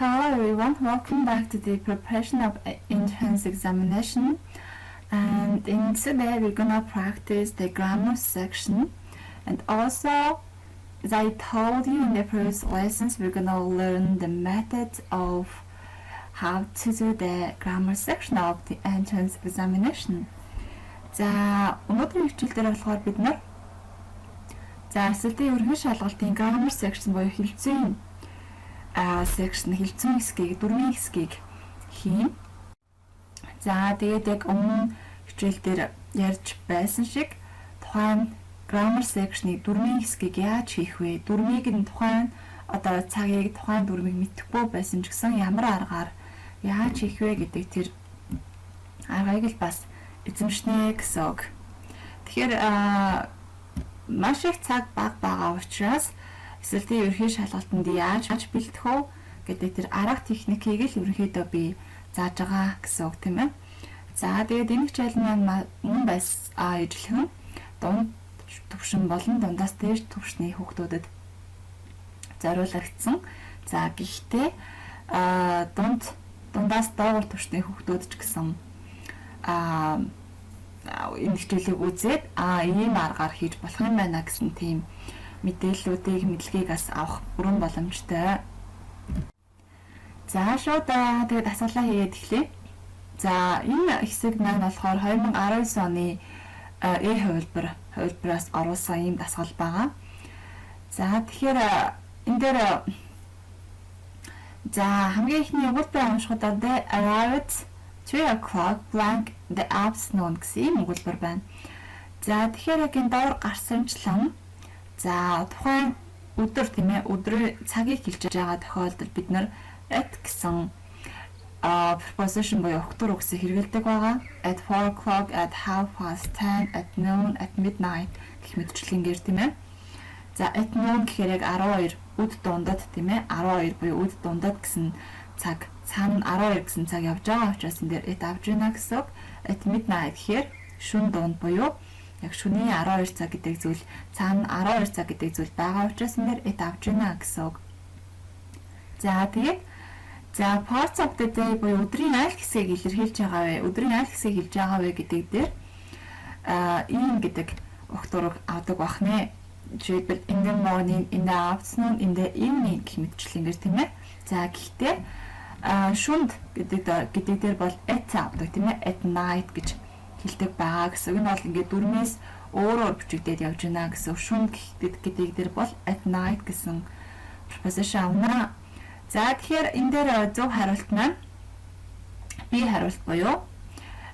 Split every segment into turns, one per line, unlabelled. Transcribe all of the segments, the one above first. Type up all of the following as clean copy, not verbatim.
Hello everyone, welcome back to the preparation of entrance examination. And in today we're gonna practice the grammar section, and also as I told you in the previous lessons, we're gonna learn the method of how to do the grammar section of the entrance examination. За өнөөдрийн хичээл дээр болохоор бид нар эсэлтийн ерөнхий шалгалтын grammar section буюу хэлцүүн section хэлцүүн хэсгийг дөрвийн хэсгийг хийн. За тэгээд яг өмнө хичээл дээр ярьж байсан шиг тухайн grammar section-ы дөрвийн хэсгийг яаж хийх вэ? Дөрвийг нь тухайн одоо цагийг тухайн дөрвийг мэдэхгүй байсан ч гэсэн ямар аргаар яаж хийх вэ гэдэг тэр аргыг л бас эзэмшнэ гэсэн үг. Тэгэхээр маш их цаг бага байгаа учраас эсэлтийн ерөнхий шалгалтанд яаж бэлдэх вэ гэдэг тэр арга техникийг л ерөнхийдөө би зааж байгаа гэсэн үг тийм ээ. За тэгээд энэ хичээл маань мөн бас ижилхэн дунд төвшин болон дундаас дээш төвшний хүүхдүүдэд зориулагдсан. За гэхдээ дундаас доогуур төвшний хүүхдүүд ч гэсэн энэ хичээлийг үзээд ийм аргаар хийж болох юм байна гэсэн тийм мэдээллүүдийг мэдлэгийг бас авах бүрэн боломжтой. За шууд тэгээд асуулаа хийгээд эхлэе. За энэ хэсэг маань болохоор 2019 оны хувилбараас оруулсан ийм дасгал байгаа. За тэгэхээр энэ дээр за хамгийн ихний өгүүлбэр уншихад they arrived 3 o'clock blank the afternoon гэсэн ийм өгүүлбэр байна. За тэгэхээр яг энэ доор гарсанчлан за тухайн өдөр тийм ээ өдрийн цагийг хэлж байгаа тохиолдолд бид нар at гэсэн preposition буюу өгтөр үгсийг хэрэглэдэг байгаа. At 4 o'clock, at 10:30, at noon, at midnight гэх мэтчлэнгээр тийм ээ. За at noon гэхээр яг 12 өд дундад тийм ээ 12 буюу өд дундад гэсэн цаг цаана 12 гэсэн цаг явж байгаа учраас энэ дээр at авж байна гэсэн үг. At midnight гэхээр шөнө дунд буюу яг шөнийн 12 цаг гэдэг зүйл цаана 12 цаг гэдэг зүйл байгаа учраас энэ дээр at авж байна гэсэн үг. За тэгээд за parts of the day буюу өдрийн аль хэсгийг илэрхийлж байгаа вэ? Өдрийн аль хэсгийг хэлж байгаа вэ гэдэг дээр ийм гэдэг өгтөрөг авдаг бах нэ. Жишээлбэл in the morning, in the afternoon, in the evening гэх мэтчлэнгээр тийм ээ. За гэхдээ шүнд гэдэг дээр бол at авдаг тийм ээ. At night гэж хэлдэг байгаа гэсэн. Энэ бол ингээд дөрмөөс өөрөөр бичигдээд явж байна гэсэн. Шүнд гэдэг дээр бол at night гэсэн preposition авна. За тэгэхээр энэ дээр зөв хариулт маань B хариулт буюу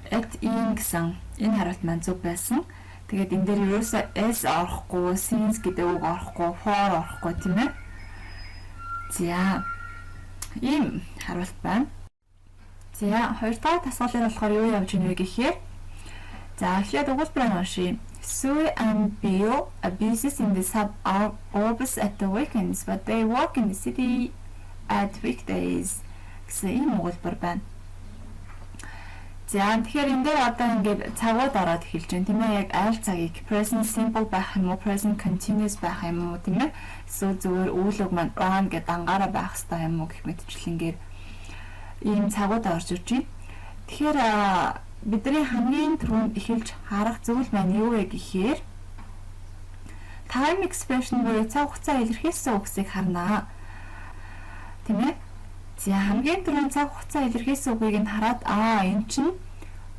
at in гэсэн энэ хариулт маань зөв байсан. Тэгээд энэ дээр ерөөсөө S орохгүй, since гэдэг үг орохгүй, for орохгүй тийм ээ. За ийм хариулт байна. За хоёр дахь тасгалын болохоор юу явж ийнэ гэхээр за эхлээд өгүүлбэрийг уншийе. Sue and Bill are busy in the suburbs at the weekends, but they work in the city at weekdays гэсэн ийм өгүүлбэр байна. За тэгэхээр энэ дээр одоо ингээд цагууд ороод эхэлж байна тийм ээ. Яг аль цагийг present simple байх юм уу, present continuous байх юм уу тийм ээ. Эсвэл зүгээр үйл үг маань run гэдэг дангаараа байх хэрэгтэй юм уу гэх мэтчлэнгээр ийм цагууд орж ирж байна. Тэгэхээр бидний хамгийн түрүүнд эхэлж харах зүйл маань юу вэ гэхээр time expression буюу цаг хугацаа илэрхийлсэн үгсийг харнаа. Тийм ээ. За хамгийн түрүүнд цаг хугацаа илэрхийлсэн үгийг нь хараад энэ чинь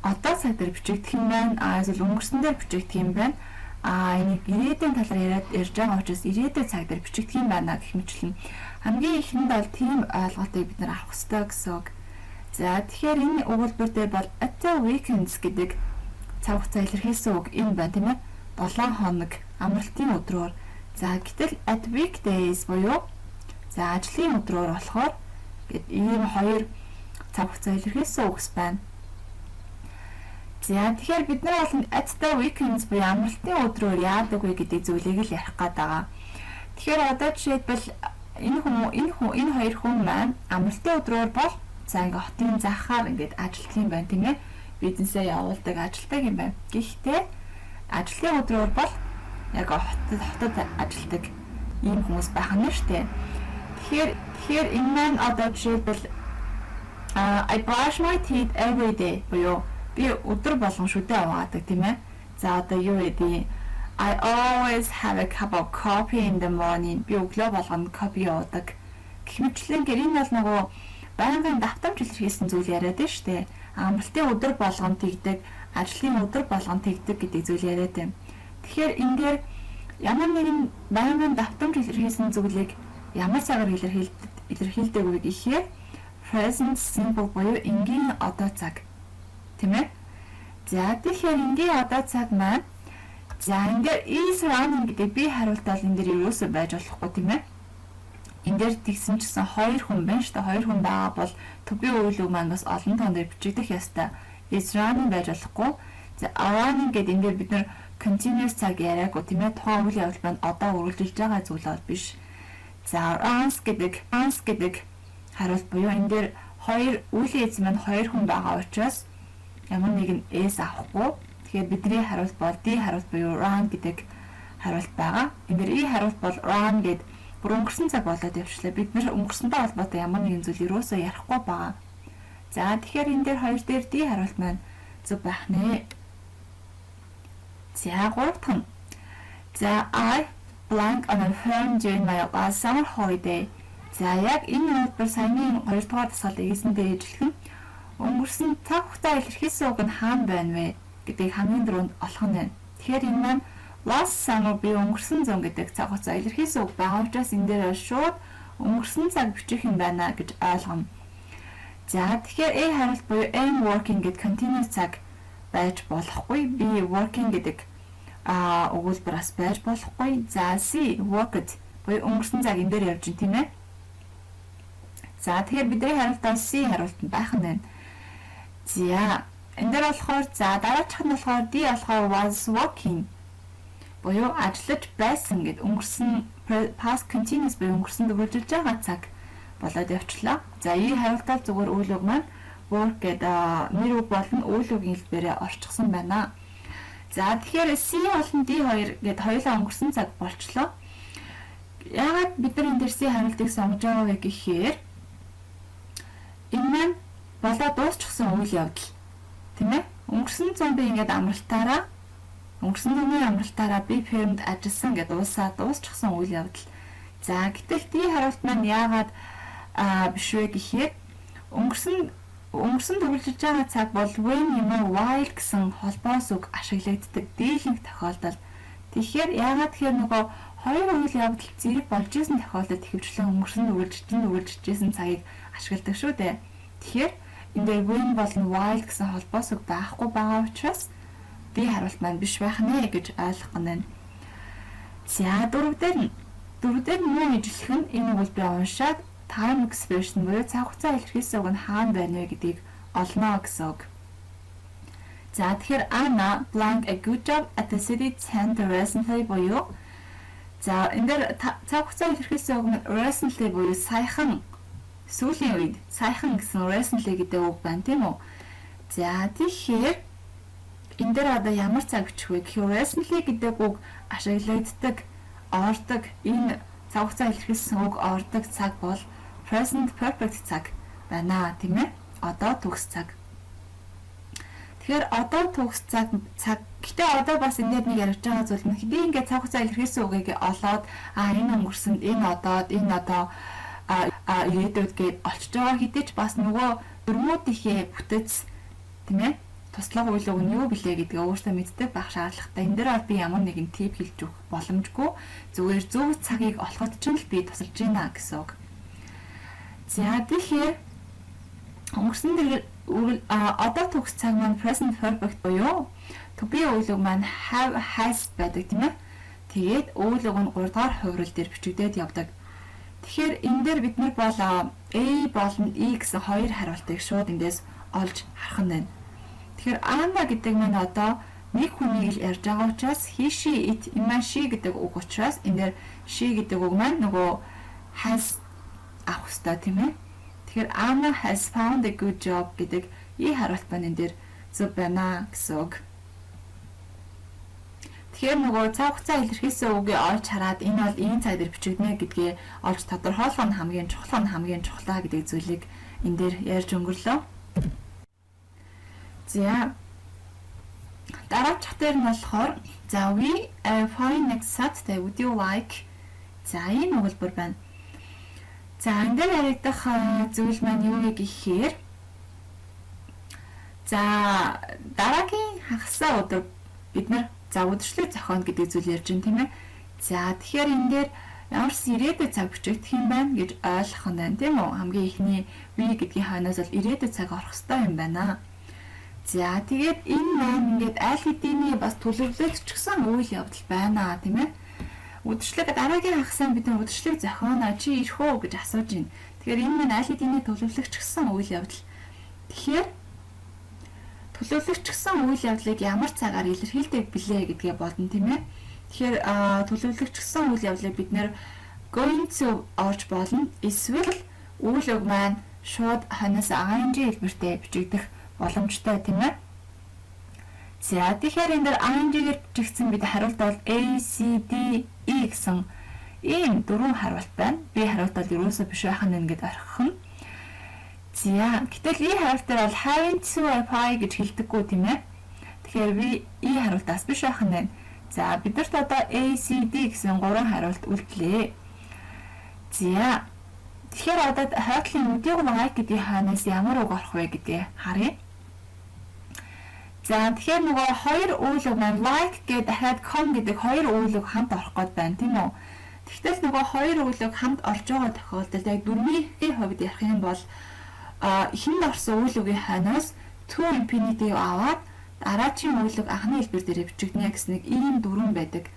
одоо цаг дээр бичигдэх юм байна. Эсвэл өнгөрсөн дээр бичигдэх юм байна. Энийг ирээдүйн талаар ярьж байгаа учраас ирээдүйн цаг дээр бичигдэх юм байна гэх мэтлэн хамгийн ихэнд бол тийм ойлголтыг бид нар авах хэрэгтэй гэсэн үг. За тэгэхээр энэ өгүүлбэр дээр бол at the weekends гэдэг цаг хугацаа илэрхийлсэн үг энэ байна тийм ээ. 7 хоног амралтын өдрөөр. За гэтэл at weekdays буюу за ажлын өдрөөр болохоор гэд ийм хоёр цаг хугацаа илэрхийлсэн үгс байна. За тэгэхээр бид нар бол at the weekends буюу амралтын өдрөөр яадаг вэ гэдэг зүйлийг л ярих гээд байгаа. Тэгэхээр одоо жишээлбэл энэ хоёр хүн маань амралтын өдрөөр бол за ингээ хотын захаар ингээд ажиллах юм байна тийм ээ. Бизнесээ явуулдаг ажилтдаг юм байна. Гэхдээ ажлын өдрөөр бол яг хотод ажилладаг ийм хүмүүс байх нь шүү дээ. Тэгэхээр энэ маань одоо жишээлбэл I brush my teeth every day буюу би өдөр болгон шүдэ угаадаг тийм ээ. За одоо юу гэдэг I always have a cup of coffee in the morning. Би өглөө болгоно кофе уудаг. Гэх мэтлэн гэрийн бол нөгөө байнгын давтамж илэрхийлсэн зүйл яриад байна шүү дээ. Амралтын өдөр болгон тэгдэг, ажлын өдөр болгон тэгдэг гэдэг зүйл яриад байна. Тэгэхээр энэ дээр ямар нэгэн байнгын давтамж илэрхийлсэн зүйлийг ямар цагаар илэрхийлдэг вэ гэхээр present simple буюу энгийн одоо цаг. Тийм ээ? За тэгэхээр энгийн одоо цаг маань за энэ дээр is running гэдэг би хариултал энэ дээр юусоо байж болохгүй тийм ээ? Энэ дээр тэгсэн чинь хоёр хүн байна шүү дээ. Хоёр хүн байгаа бол to be үйл үг маань бас олон тоон дээр бичигдэх ёстой. Is running байж болохгүй. За running гэдэг энэ дээр бид нэр continuous цаг яриаггүй тийм ээ? Тухайн үйл явдал маань одоо үргэлжилж байгаа зүйл бол биш. За runs гэдэг хариулт буюу энэ дээр хоёр үлийн эзэн маань хоёр хүн байгаа учраас ямар нэгэн s авахгүй. Тэгэхээр бидний хариулт бол D хариулт буюу run гэдэг хариулт байгаа. Энэ дээр E хариулт бол run гэд бүр өнгөрсөн цаг болоод явчлаа. Бид нэр өнгөрсөнтэй холбоотой ямар нэгэн зүйл юусоо ярихгүй байгаа. За тэгэхээр энэ дээр хоёр дээр D хариулт маань зөв байх нэ. За гуравтхан. За I blank on a firm during my last summer holiday. За яг энэ хэлбэр саяны 2 дугаар дасгалыг эзэндээ ижлэх нь өнгөрсөн цаг хугацаа илэрхийлсэн үг нь хаана байна вэ гэдгийг хамгийн дөрөнд олох нь байна. Тэгэхээр энэ маань last summer би өнгөрсөн зун гэдэг цаг хугацаа илэрхийлсэн үг байгаа учраас энэ дээр шууд өнгөрсөн цаг бичих юм байна гэж ойлгоно. За тэгэхээр A хариулт буюу am working гэдэг continuous цаг байж болохгүй. B working гэдэг өгүүлбэр бас байж болохгүй. За C worked буюу өнгөрсөн цаг энэ дээр явж байна тийм ээ. За тэгэхээр бидний хариултаа C хариулт нь байх нь байна. За энэ дээр болохоор за дараачих нь болохоор D болохоор was working буюу ажиллаж байсан гэд өнгөрсөн past continuous буюу өнгөрсөн үргэлжилж байгаа цаг болоод явчлаа. За E хариултаа зүгээр үйл үг маань work гэдэг нэр үг болон үйл үгийн хэлбэрээ орчихсон байна. За тэгэхээр C болон D2 гэд хоёулаа өнгөрсөн цаг болчлоо. Яагаад бид нар энэ дээр C хариултыг сонгож байгаа вэ гэхээр энэ маань болоо дуусчихсан үйл явдал тийм ээ. Өнгөрсөн зам би ингээд өнгөрсөн зуны амралтаараа би фермд ажилласан гэдээ дуусчихсан үйл явдал. За гэтэл D хариулт маань яагаад биш вэ гэхээр өнгөрсөн үргэлжилж байгаа цаг бол when юм уу while гэсэн холбоос үг ашиглагддаг дийлэнх тохиолдол. Тэгэхээр яагаад тэгэхээр нөгөө хоёр үйл явдал зэрэг болж исэн тохиолдолд ихэвчлэн өнгөрсөн үргэлжилжсэн цагийг ашигладаг шүү дээ. Тэгэхээр энэ дээр when болон while гэсэн холбоос үг байхгүй байгаа учраас D хариулт маань биш байх нэ гэж ойлгох нь байна. За дөрөвдөр мөн ижилхэн энэ өгүүлбэрийг уншаад time expression буюу цаг хугацаа илэрхийлсэн үг нь хаана байна вэ гэдгийг олно гэсэн үг. За тэгэхээр Anna blank a good job at the city center recently буюу за энэ дээр цаг хугацаа илэрхийлсэн үг нь recently буюу саяхан сүүлийн үед саяхан гэсэн recently гэдэг үг байна тийм үү? За тэгэхээр энэ дээр одоо ямар цаг бичих вэ гэхээр recently гэдэг үг ашиглагддаг ордог энэ цаг хугацаа илэрхийлсэн үг ордог цаг бол present perfect цаг байна тийм ээ. Одоо төгс цаг. Тэгэхээр одоо төгс цаг гэтээ одоо бас энэ дээр нэг ярьж байгаа зүйл нь би ингээд цаг хугацаа илэрхийлсэн үгийг олоод энэ өнгөрсөн энэ одоо ирээдүйд гээд олчж байгаа хэдий ч бас нөгөө дөрмүүдийнхээ бүтэц тийм ээ туслах үйл үг нь юу билээ гэдгээ өөртөө мэддэг байх шаардлагатай. Энэ дээр би ямар нэгэн тип хэлж өгөх боломжгүй. Зүгээр зөв цагийг олоход ч л би тусалж байна гэсэн үг. За тэгэхээр өнгөрсөн одоо төгс цаг маань present perfect буюу to be үйл үг маань have has байдаг тийм ээ. Тэгээд үйл үг нь 3 дахь хувирал дээр бичигдээд явдаг. Тэгэхээр энэ дээр бид нар бол A болон E гэсэн хоёр хариултыг шууд эндээс олж харах нь байна. Тэгэхээр Anna гэдэг маань одоо нэг хүнийг л ярьж байгаа учраас he she it имаа she гэдэг үг учраас энэ дээр she гэдэг үг маань нөгөө has авах хэрэгтэй тийм ээ. Тэгэхээр Anna has found a good job гэдэг E хариулт маань энэ дээр зөв байна гэсэн үг. Тэгэхээр нөгөө цаг хугацаа илэрхийлсэн үгийг олж хараад энэ бол энэ цаг дээр бичигдэнэ гэдгээ олж тодорхойлох нь хамгийн чухлаа гэдэг зүйлийг энэ дээр ярьж өнгөрлөө. За дараачих дээр нь болохоор за we find next Saturday would you like. За энэ өгүүлбэр байна. За энэ дээр яригдах зүйл маань юу вэ гэхээр за дараагийн хагасаа өдөр бид нар за өдөржлийг зохионо гэдэг зүйл ярьж байна тийм ээ. За тэгэхээр энэ дээр ямар ч ирээдүйн цаг бичигдэх юм байна гэж ойлгох нь байна тийм үү? Хамгийн ихний we гэдгийн хойноос бол ирээдүйн цаг орох хэрэгтэй юм байна. За тэгээд энэ маань ингээд аль хэдийн бас төлөвлөгдчихсэн үйл явдал байна тийм ээ. Үдшилэг дараагийн хагасаа бид нар үдшилэг зохионо чи ирэх үү гэж асууж байна. Тэгэхээр энэ маань аль хэдийн төлөвлөгдчихсэн үйл явдал. Тэгэхээр төлөвлөгдчихсэн үйл явдлыг ямар цагаар илэрхийлдэг билээ гэдгээ бодно тийм ээ. Тэгэхээр төлөвлөгдчихсэн үйл явдлыг бид нэр going to орж болно. Эсвэл үйл үг маань шууд ханаас ing хэлбэртэй бичигдэх боломжтой тийм ээ. За тэгэхээр энэ дэр ing-гээр бичигдсэн бид хариулт бол A, C, D, E гэсэн ийм дөрвөн хариулт байна. B хариулт бол ерөөсөө биш байх нь ингээд орхих нь. За гэтэл E хариулт дээр бол having to apply гэж хэлдэггүй тийм ээ. Тэгэхээр би E хариултаас биш байх нь байна. За бидэрт одоо A, C, D гэсэн гурван хариулт үлдлээ. За тэгэхээр одоо хойдлын үдийг like гэдгийг хаанаас ямар үг орох вэ гэдгээ харъя. За тэгэхээр нөгөө хоёр үйл үг маань like гэдэг дахиад com гэдэг хоёр үйл үг хамт орох гээд байна тийм үү. Тэгтэл нөгөө хоёр үйл үг хамт орж байгаа тохиолдолд яг дөрмийн хувьд ярих юм бол эхэнд орсон үйл үгийн хойноос to infinitive аваад дараагийн үйл үг анхны хэлбэр дээр бичигдэнэ гэсэн нэг ийм дүрэн байдаг.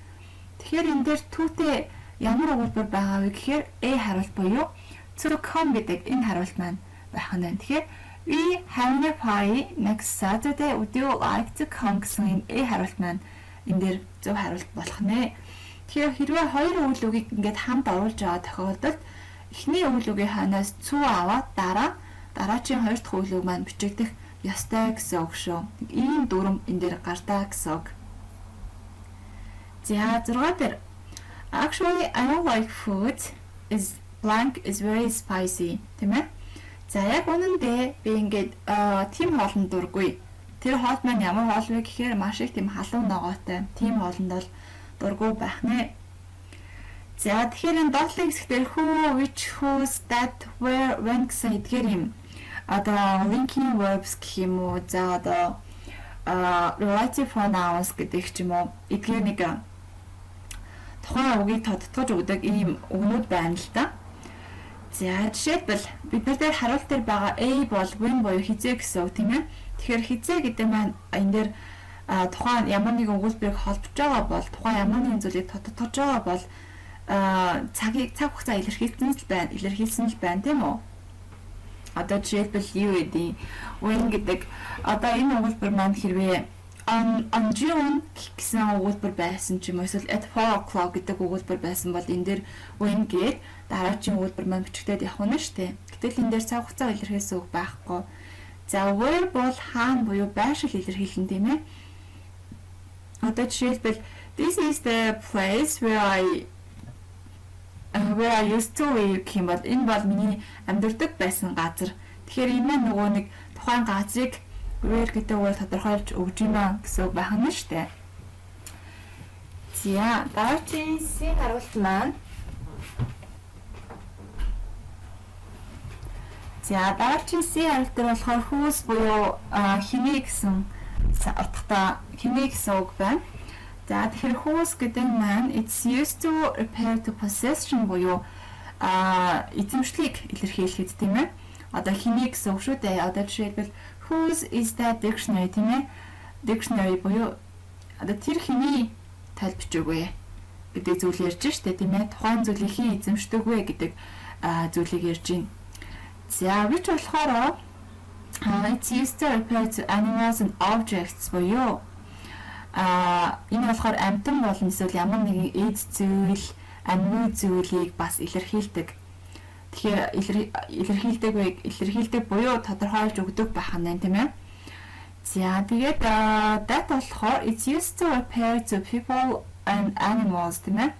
Тэгэхээр энэ дээр to-тэй ямар өгүүлбэр байгаа вэ гэхээр A хариулт буюу to come гэдэг энэ хариулт маань байх нь байна. Тэгэхээр we have a party next Saturday. Would you like to come гэсэн энэ A хариулт маань энэ дээр зөв хариулт болох нэ. Тэгэхээр хэрвээ хоёр үйл үгийг ингээд хамт оруулж байгаа тохиолдолд эхний үйл үгийн хойноос to аваад дараагийн хоёр дахь үйл үг маань бичигдэх ёстой гэсэн үг шүү. Ийм дүрм энэ дээр гардаа гэсэн үг. За 6 дээр actually I don't like food is blank is very spicy тийм ээ. За яг үнэндээ би ингээд тийм хоолнд дургүй. Тэр хоол маань ямар хоол вэ гэхээр маш их тийм халуун ногоотой. Тийм хоолнд бол дургүй байх нэ. За тэгэхээр энэ доотлын хэсгээр who, which, whose, that, where, when гэсэн эдгээр юм. Одоо linking verbs гэх юм уу. За одоо relative pronouns гэдэг ч юм уу. Эдгээр нэг тухайн үгийг тодтогч өгдөг ийм үгнүүд байна л да. За жишээлбэл бид нар дээр хариулт дээр байгаа A бол when буюу хизээ гэсэн үг тийм ээ. Тэгэхээр хизээ гэдэг маань энэ дээр тухайн ямар нэгэн өгүүлбэрийг холбож байгаа бол тухайн ямар нэгэн зүйлийг тодтогч байгаа бол цаг хугацаа илэрхийлсэн л байна тийм үү? Одоо жишээлбэл юу гэдэг when гэдэг одоо энэ өгүүлбэр маань хэрвээ on June гэсэн өгүүлбэр байсан ч юм уу эсвэл at 4 o'clock гэдэг өгүүлбэр байсан бол энэ дээр when гээд дараагийн өгүүлбэр маань бичигдээд явах нь шүү дээ. Гэтэл энэ дээр цаг хугацаа илэрхийлсэн үг байхгүй. За where бол хаана буюу байршил илэрхийлэн тийм ээ. Одоо жишээлбэл this is the place where I used to live гэх юм бол энэ бол миний амьдардаг байсан газар. Тэгэхээр энэ нөгөө нэг тухайн газрыг where гэдэг үгээр тодорхойлж өгж байна гэсэн үг байх нь шүү дээ. За дараагийн C хариулт маань за дараагийн C хариулт дээр болохоор whose буюу хиний гэсэн утгатай хиний гэсэн үг байна. За тэгэхээр whose гэдэг маань it's used to refer to possession буюу эзэмшлийг илэрхийлэхэд тийм ээ. Одоо хиний гэсэн үг шүү дээ. Одоо жишээлбэл whose is that dictionary тийм ээ. Dictionary буюу одоо тэр хиний тайлбарч өгөө гэдэг зүйл ярьж штэ тийм ээ. Тухайн зүйлийг хин эзэмшдэг вэ гэдэг зүйлийг ярьж байна. За which болохоор it's used to refer to animals and objects буюу энэ болохоор амьтан болон эсвэл ямар нэгэн эд зүйл, амьд зүйлийг бас илэрхийлдэг. Тэгэхээр илэрхийлдэг буюу тодорхойлж өгдөг байх нь тийм ээ. За тэгээд that болохоор it's used to refer to people and animals тийм ээ.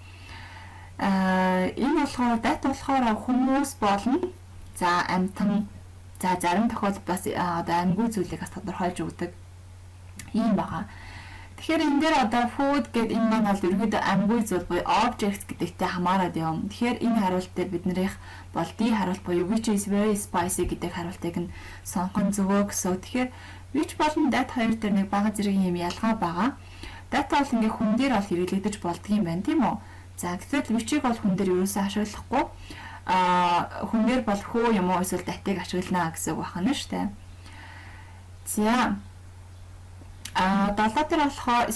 Энэ болохоор that болохоор хүмүүс болно. За амьтан за зарим тохиолдолд бас одоо амьгүй зүйлийг бас тодорхойлж өгдөг юм байна. Тэгэхээр энэ дээр одоо food гэдэг энэ маань бол ерөнхийдөө амьгүй зүйл буюу object гэдэгтэй хамаарат юм. Тэгэхээр энэ хариулт дээр биднийх бол D хариулт буюу which is very spicy гэдэг хариултыг нь сонгох зөвөө гэсэн. Тэгэхээр which болон that хоёр дээр нэг бага зэргийн юм ялгаа байгаа. That бол ингээ хүн дээр бол хэрэглэгдэж болдгийм байна тийм үү? За гэтэл which-ийг бол хүн дээр юусаа ашиглахгүй хүн дээр бол хөө юм уу эсвэл датыг ашиглана гэсэн үг байна шүү дээ. За долоо дээр болохоор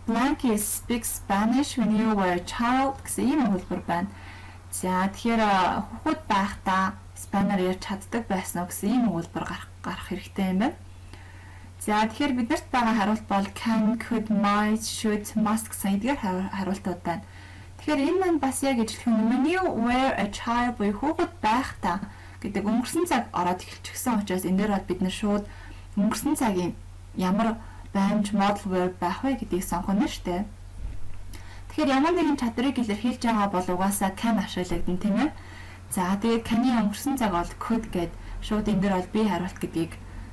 Blanky speaks Spanish when you were a child гэсэн ийм хэлбэр байна. За тэгэхээр хүүхэд байхдаа Испаниар ярьж чаддаг байсан уу гэсэн ийм хэлбэр гарах хэрэгтэй юм байна. За тэгэхээр биднэрт байгаа хариулт бол can, could, might, should, must гэсэн эдгээр хариултууд байна. Тэгэхээр энэ маань бас яг ижилхэн when you were a child буюу хүүхэд байхдаа гэдэг өнгөрсөн цаг ороод эхэлчихсэн учраас энэ дээр бол бид нэр шууд өнгөрсөн цагийн ямар баймж modal verb байх вэ гэдгийг сонгоно шүү дээ. Тэгэхээр ямар нэгэн чадрыг илэрхийлж байгаа бол угаасаа can ашиглагдана тийм ээ. За тэгээд can-ийн өнгөрсөн цаг бол could гэд шууд энэ дээр бол би хариулт гэдгийг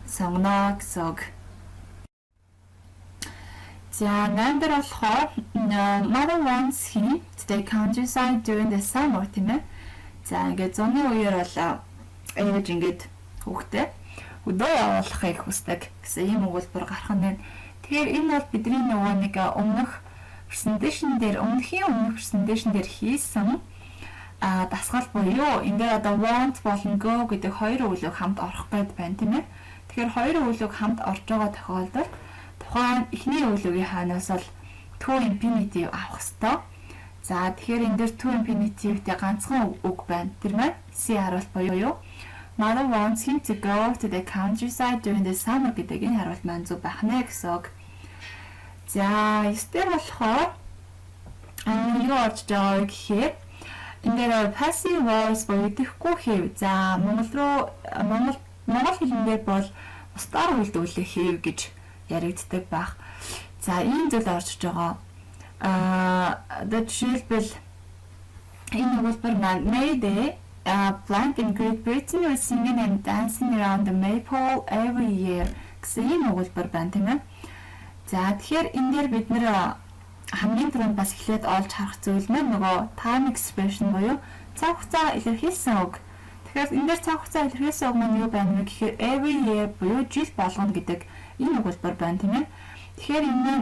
сонгоно гэсэн үг. За number болохоор mother wants him to the countryside during the summer тийм ээ. За ингээд зуны үеэр бол ээж ингээд хүүхдээ өдөө явуулахыг хүсдэг гэсэн ийм өгүүлбэр гарах нь байна. Тэгэхээр энэ бол бидний нөгөө нэг өмнөх presentation дээр хийсэн дасгал буюу энэ дээр одоо want болон go гэдэг хоёр өгүүлбэг хамт орох гээд байна тийм ээ. Тэгэхээр хоёр өгүүлбэг хамт орж байгаа тохиолдолд тухайн эхний өгүүлбэгийн хаанаас бол to infinitive авах ёстой. За тэгэхээр энэ дээр to infinitive-тэй ганцхан үг байна. Тэр маань C хариулт буюу Mother wants him to go to the countryside during the summer гэдэг энэ хариулт маань зөв байх нэ гэсэн үг. За эстер болохоор юу орж байгаа гэхээр энэ дээр passive voice буюу идэхгүй хэв. За монгол хэлнээр бол устдаар үйлдвэрлэх хэв гэж яригддаг байх. За ийм зүйл орж байгаа. Жишээлбэл энэ өгүүлбэр маань Mayday blank in Great Britain was singing and dancing around the maypole every year гэсэн ийм өгүүлбэр байна тийм ээ. За тэгэхээр энэ дээр бид нэр хамгийн түрүүнд бас эхлээд олж харах зүйл нь нөгөө time expression буюу цаг хугацаа илэрхийлсэн үг. Тэгэхээр энэ дээр цаг хугацаа илэрхийлсэн үг маань юу байна вэ гэхээр every year буюу жил болгоно гэдэг энэ өгүүлбэр байна тийм ээ. Тэгэхээр энэ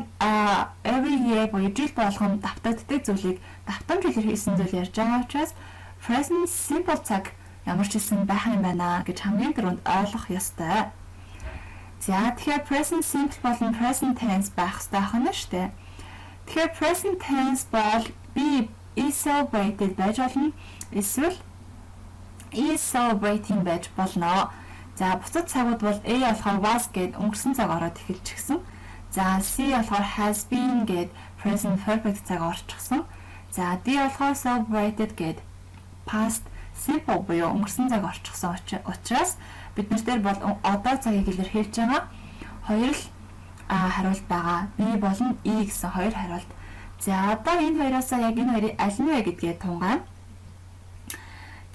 every year буюу жил болгоно давтагддаг зүйлийг давтамж илэрхийлсэн зүйл ярьж байгаа учраас present simple цаг ямар ч хэлсэн байх юм байна гэж хамгийн түрүүнд ойлгох ёстой. За тэгэхээр present simple болон present tense байх ёстой байна шүү дээ. Тэгэхээр present tense бол be is celebrated байж болно. Эсвэл is celebrating байж болно. За буцад цагууд бол A болохоор was гэд өнгөрсөн цаг ороод эхэлчихсэн. За C болохоор has been гэд present perfect цаг орчихсон. За D болохоор celebrated гэд past simple буюу өнгөрсөн цаг орчихсон учраас бид нар дээр бол одоо цагийг илэрхийлж байгаа хоёр л хариулт байгаа. B болон E гэсэн хоёр хариулт. За одоо энэ хоёроосоо яг энэ хоёрын аль нь вэ гэдгээ тунгаана.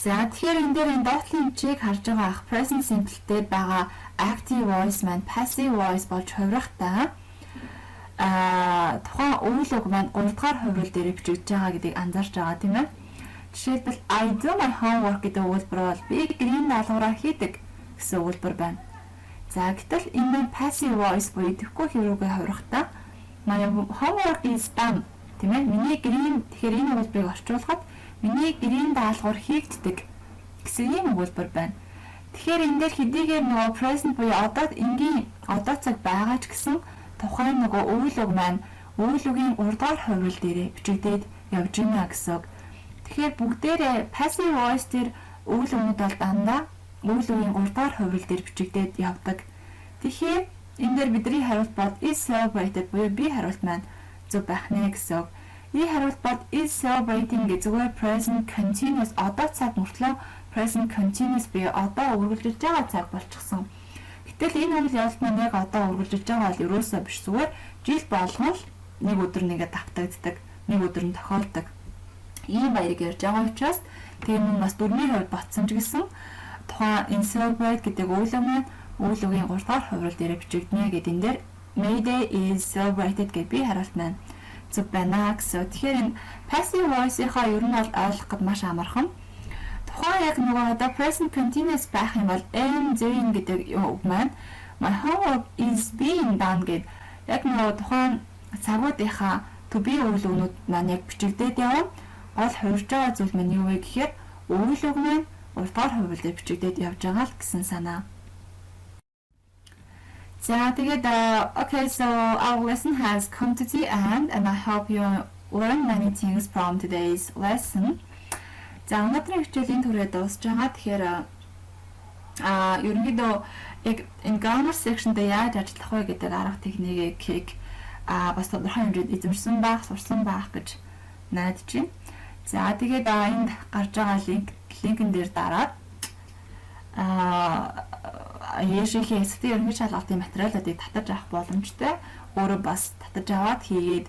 За тэгэхээр энэ дээр энэ доотлын хэмжээг харж байгаа ах present simple дээр байгаа active voice маань passive voice болж хувирахтаа тухайн өгүүлбэг маань 3 дугаар хувирал дээр бичигдэж байгаа гэдгийг анзаарч байгаа тийм ээ. Жишээлбэл I do my homework гэдэг өгүүлбэр бол би гэрийн даалгавраа хийдэг гэсэн өгүүлбэр байна. За гэтэл энэ passive voice буюу идэхгүй хэрүүгээ хувирахтаа my homework is done тийм ээ. Миний гэрийн тэгэхээр энэ өгүүлбэрийг орчуулахад миний гэрийн даалгавар хийгддэг гэсэн ийм өгүүлбэр байна. Тэгэхээр энэ дээр хэдийгээр нөгөө present буюу одоо энгийн одоо цаг байгаа ч гэсэн тухайн нөгөө өгүүлбэг маань өгүүлбэгийн 3 дугаар хувирал дээр бичигдээд явж байна гэсэн үг. Тэгэхээр бүгдээрээ passive voice дээр өгүүлбэрүүд бол дандаа өгүүлбэгийн 3 дугаар хувирал дээр бичигдээд явдаг. Тэгэхээр энэ дээр бидний хариулт бол is celebrated буюу B хариулт маань зөв байх нэ гэсэн үг. E хариулт бол is celebrating гэж зүгээр present continuous одоо цаг мөртлөө present continuous буюу одоо үргэлжилж байгаа цаг болчихсон. Гэтэл энэ хууль явалт маань яг одоо үргэлжлэж байгаа бол ерөөсөө биш, зүгээр жил болгон л нэг өдөр нэгээ давтагддаг, нэг өдөр нь тохиолдог. Ийм баярыг ярьж байгаа учраас тийм нь бас дөрмийн хувьд ботсон ч гэсэн тухайн in celebrate гэдэг үйл үг маань үйл үгийн 3 дахь хуврал дээр бичигдэнэ гэдэг энэ дээр May Day is celebrated гэж би хариулт маань зөв байна гэсэн. Тэгэхээр энэ passive voice-ийнхаа ер нь бол ойлгох гэд маш амархан. Тухайн яг нөгөө одоо present continuous байх юм бол am doing гэдэг үг маань my homework is being done гэдэг яг нөгөө тухайн цагуудынхаа to be үйл өгнүүд маань яг бичигдээд явна. Гол хувирж байгаа зүйл маань юу вэ гэхээр үйл үг маань 3 дахь хуврал дээр бичигдээд явж байгаа л гэсэн санаа. За тэгээд okay, so our lesson has come to the end and I hope you learn many things from today's lesson. За өнөөдрийн хичээлийн түрээ дуусж байгаа. Тэгэхээр ерөнхийдөө яг энэ grammar section дээр яаж ажиллах вэ гэдэг арга техникийг бас тодорхой хэмжээнд эзэмшсэн байх, сурсан байх гэж найдаж байна. За тэгээд энд гарч байгаа линкэн дээр дараад Яшинхээ эсвэтийн ерөнхий шалгалтын материалуудыг татаж авах боломжтой. Өөрөө бас татаж аваад хийгээд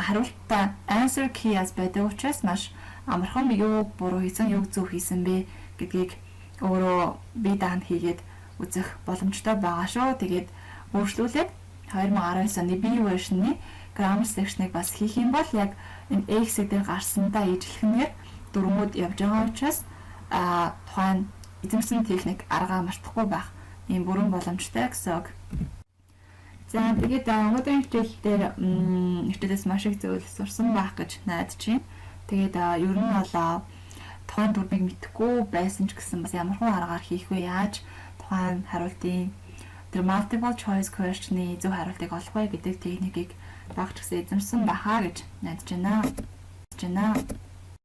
хариултаа answer key-аас байдаг учраас маш амархан юу буруу хийсэн, юу зөв хийсэн бэ гэдгийг өөрөө бие даанд хийгээд үзэх боломжтой байгаа шүү. Тэгээд өөрчлүүлээд 2019 оны B version-ны grammar section-ыг бас хийх юм бол яг энэ X дээр гарсандаа ижлэхнээр дөрмүүд явж байгаа учраас тухайн эзэмсэн техник аргаа мартахгүй байх ийм бүрэн боломжтой гэсэн үг. За тэгээд өнөөдрийн хичээл дээр хичээлээс маш их зүйл сурсан байх гэж найдаж байна. Тэгээд ер нь бол тухайн дүрмийг мэдэхгүй байсан ч гэсэн бас ямар хүн аргаар хийх вэ, яаж тухайн хариултын тэр multiple choice question-ы зөв хариултыг олох вэ гэдэг техникийг багч гэсэн эзэмсэн байхаа гэж найдаж байна.